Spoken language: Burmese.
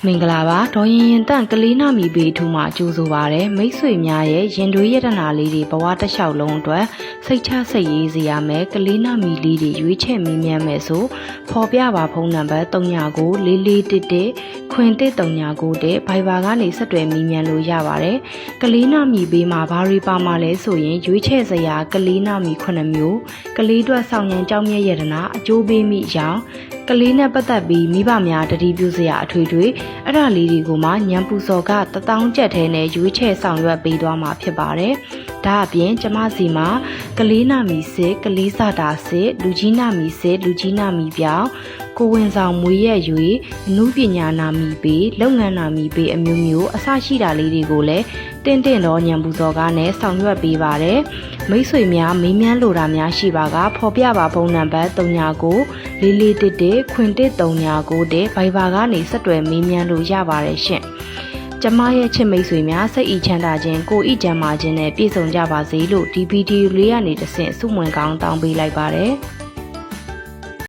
မင်္ဂလာပါဒေါ်ရင်တန့်ကလေးနာမီဘေးထူမှာကြိုးဆိုပါရယ်မိတ်ဆွေများရဲ့ရင်တွေးရတနာလေးတွေဘဝတစ်လျှောက်လုံးအတွက်စိတ်ချစိတ်ရေးစေရမယ်ကလေးနာမီလေးတွေရွေးချယ်မင်းမြန်းမယ်ဆိုဖော်ပြပါဖုန်းနံပါတ်399411ခွင်1339တဲ့ဘိုင်ဘာကနေဆက်သွယ်မင်းမြန်းလို့ရပါတယ်ကလေးနာမီဘေးမှာဘာတွေပါမှာလဲဆိုရင်ရွေးချယ်စရာကလေးနာမီ9မျိုးကလေးအတွက်ဆောင်ရန်ကြောင်းမြဲရတနာအကျိုးပေးမိကြောင်းကလေးနဲ့ပတ်သက်ပြီးမိဘများတတိပြုစရာအထွေထွေအဲ့ဒါလေးတွေကိုမှညံပူစော်က1000ကျပ်ထဲနဲ့ရွေးချယ်ဆောင်ရွက်ပေးသွားမှာဖြစ်ပါတယ်။ဒါအပြင်ကျမစီမှာကလေးနာမီစစ်ကလေးစတာစစ်လူကြီးနာမီစစ်လူကြီးနာမီပြောင်းကိုဝင်ဆောင်မွေရက်၍အမှုပညာနာမီပေးလုပ်ငန်းနာမီပေးအမျိုးမျိုးအစရှိတာလေးတွေကိုလည်းတင့်တော့ညံပူစော်ကနဲ့ဆောင်ရွက်ပေးပါတယ်။မိတ်ဆွေများမေးမြန်းလိုတာများရှိပါကဖော်ပြပါဖုန်းနံပါတ်399411ခွင်1339တဲ့ဘိုင်ဘာကနေဆက်သွယ်မေးမြန်းလို့ရပါတယ်ရှင်။ကျမရဲ့ချစ်မိတ်ဆွေများစိတ်ဤချမ်းသာခြင်းကိုဤကျမ်းမာခြင်းနဲ့ပြည့်စုံကြပါစေလို့ဒီဗီဒီယိုလေးကနေတဆင့်ဆုမွန်ကောင်းတောင်းပေးလိုက်ပါတယ်။